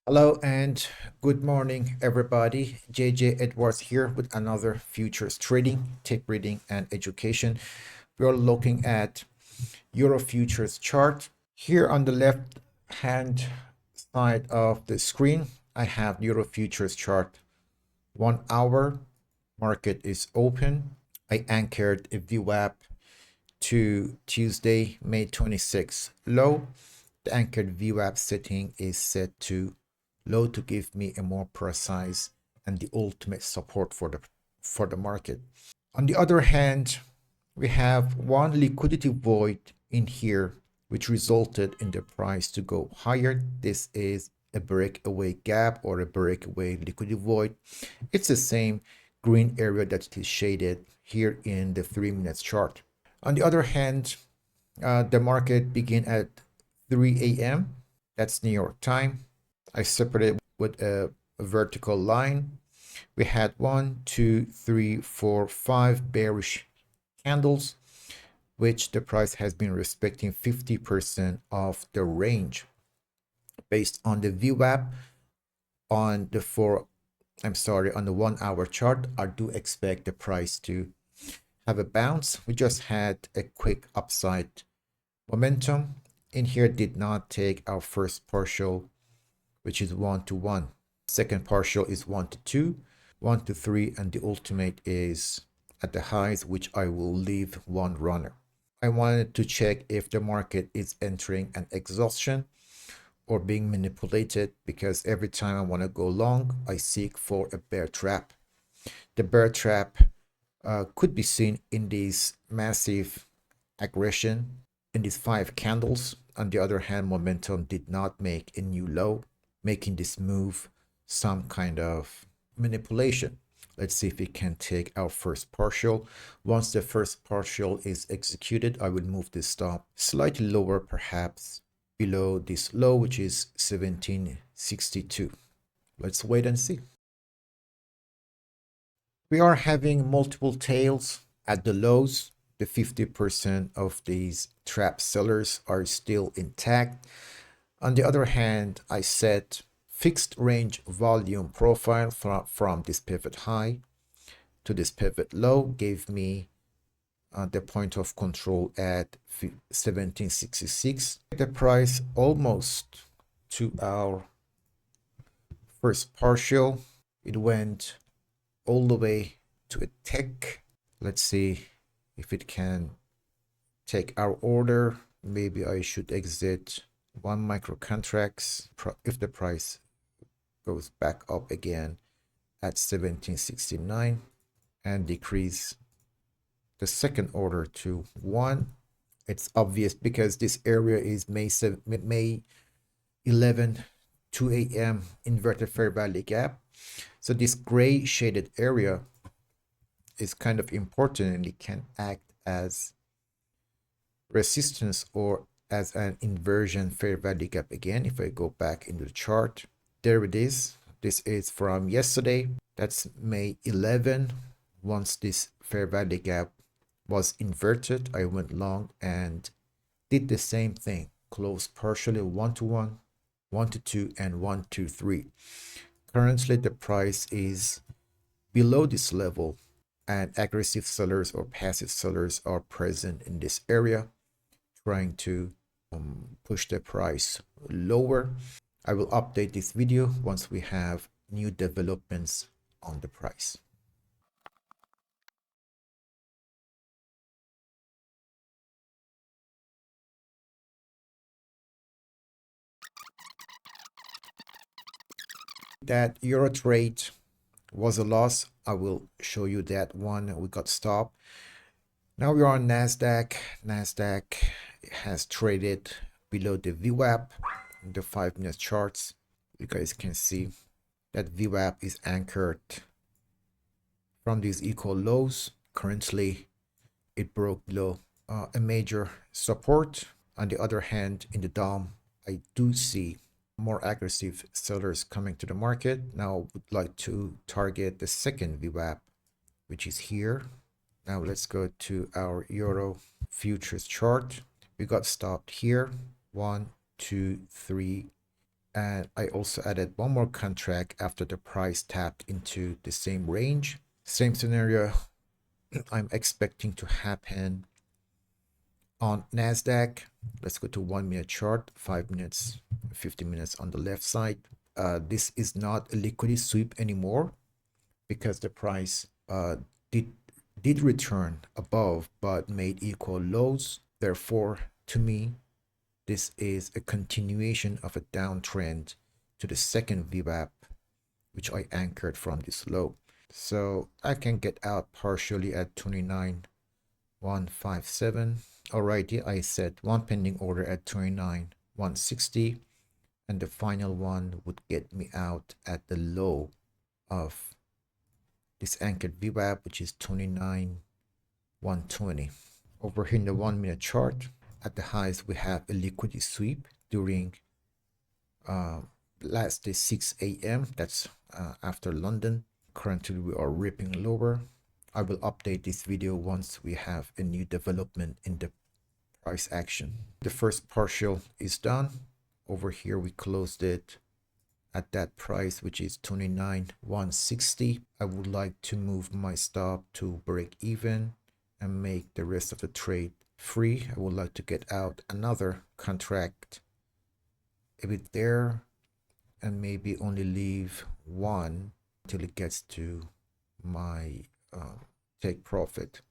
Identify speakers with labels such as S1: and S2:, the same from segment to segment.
S1: Hello and good morning, everybody. JJ Edwards here with another futures trading, tip reading, and education. We are looking at Euro futures chart. Here on the left hand side of the screen, I have Euro futures chart. 1 hour market is open. I anchored a VWAP to Tuesday, May 26 low. The anchored VWAP setting is set to low to give me a more precise and the ultimate support for the market. On the other hand, we have one liquidity void in here, which resulted in the price to go higher. This is a breakaway gap or a breakaway liquidity void. It's the same green area that is shaded here in the 3 minutes chart. On the other hand, the market began at 3 a.m. That's New York time. I separated with a vertical line. We had 1, 2, 3, 4, 5 bearish candles, which the price has been respecting 50% of the range. Based on the VWAP on the on the 1 hour chart, I do expect the price to have a bounce. We just had a quick upside momentum in here, did not take our first partial, which is 1 to 1. Second partial is 1 to 2, 1 to 3, and the ultimate is at the highs, which I will leave one runner. I wanted to check if the market is entering an exhaustion or being manipulated, because every time I want to go long, I seek for a bear trap. The bear trap could be seen in this massive aggression in these 5 candles. On the other hand, momentum did not make a new low, making this move some kind of manipulation. Let's see if we can take our first partial. Once the first partial is executed, I will move this stop slightly lower, perhaps below this low, which is 1762. Let's wait and see. We are having multiple tails at the lows. The 50% of these trap sellers are still intact. On the other hand, I set fixed range volume profile from this pivot high to this pivot low, gave me the point of control at 1766. The price almost to our first partial. It went all the way to a tick. Let's see if it can take our order. Maybe I should exit 1 micro contracts if the price goes back up again at 1769 and decrease the second order to 1. It's obvious because this area is May 11, 2 a.m. inverted fair value gap. So this gray shaded area is kind of important, and it can act as resistance or as an inversion fair value gap again. If I go back into the chart, there it is. This is from yesterday. That's May 11. Once this fair value gap was inverted, I went long and did the same thing. Closed partially 1 to 1, 1 to 2, and 1 to 3. Currently, the price is below this level, and aggressive sellers or passive sellers are present in this area, trying to push the price lower. I will update this video once we have new developments on the price. That euro trade was a loss. I will show you that one. We got stopped. Now we are on NASDAQ. NASDAQ has traded below the VWAP in the 5 minute charts. You guys can see that VWAP is anchored from these equal lows. Currently, it broke below a major support. On the other hand, in the DOM, I do see more aggressive sellers coming to the market. Now I would like to target the second VWAP, which is here. Now let's go to our Euro futures chart. We got stopped here. 1, 2, 3, And I also added one more contract after the price tapped into the same range. Same scenario I'm expecting to happen on NASDAQ. Let's go to 1 minute chart, 5 minutes, 50 minutes on the left side. This is not a liquidity sweep anymore because the price did return above but made equal lows. Therefore, to me, this is a continuation of a downtrend to the second VWAP, which I anchored from this low. So I can get out partially at 29,157. Alrighty, I set one pending order at 29,160, and the final one would get me out at the low of this anchored VWAP, which is 29,120. Over here in the 1 minute chart, at the highs, we have a liquidity sweep during last day 6 a.m. That's after London. Currently, we are ripping lower. I will update this video once we have a new development in the price action. The first partial is done. Over here, we closed it at that price, which is 29,160. I would like to move my stop to break even and make the rest of the trade free. I would like to get out another contract a bit there and maybe only leave one until it gets to my take profit.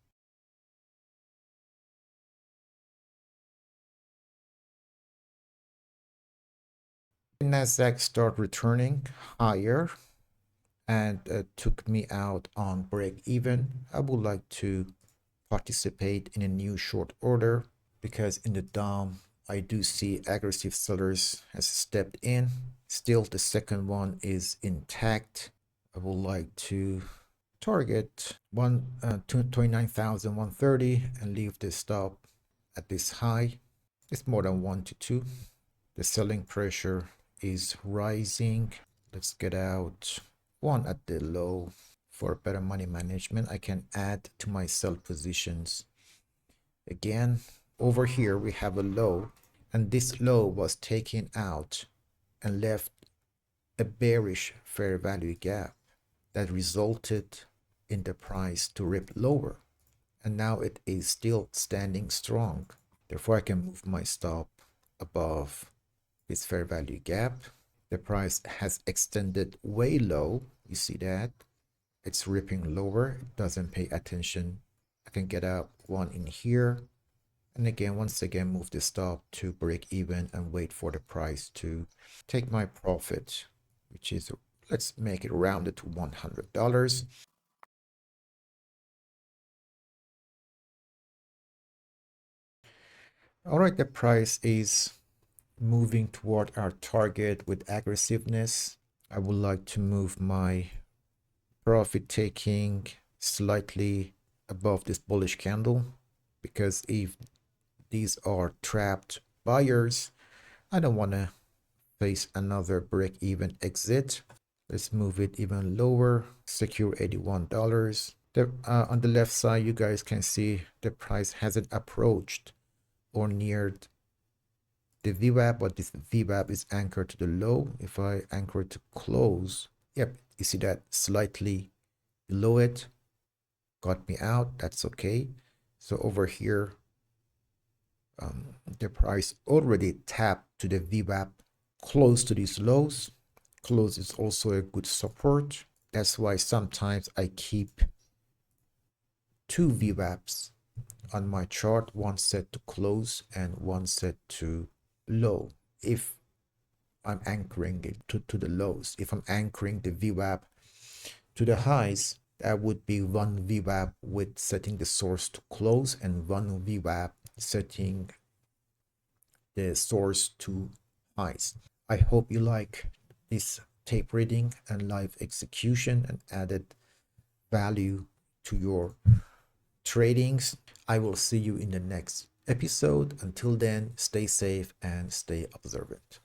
S1: NASDAQ start returning higher and took me out on break even. I would like to participate in a new short order because in the DOM I do see aggressive sellers has stepped in. Still, the second one is intact. I would like to target 29,130 and leave the stop at this high. It's more than 1 to 2. The selling pressure is rising. Let's get out one at the low. For better money management, I can add to my sell positions. Again, over here we have a low, and this low was taken out and left a bearish fair value gap that resulted in the price to rip lower, and now it is still standing strong. Therefore, I can move my stop above this fair value gap. The price has extended way low. You see that it's ripping lower. It doesn't pay attention. I can get out one in here, and again, once again, move the stop to break even and wait for the price to take my profit, which is, let's make it rounded to $100. All right, the price is moving toward our target with aggressiveness. I would like to move my profit taking slightly above this bullish candle, because if these are trapped buyers, I don't want to face another break-even exit. Let's move it even lower, secure $81. On the left side, you guys can see the price hasn't approached or neared the VWAP, but this VWAP is anchored to the low. If I anchor it to close, yep, you see that slightly below it, got me out. That's okay. So over here, the price already tapped to the VWAP close to these lows. Close is also a good support. That's why sometimes I keep two VWAPs on my chart, one set to close and one set to low. If I'm anchoring it to the lows, if I'm anchoring the VWAP to the highs, that would be one VWAP with setting the source to close and one VWAP setting the source to highs. I hope you like this tape reading and live execution and added value to your tradings. I will see you in the next episode. Until then, stay safe and stay observant.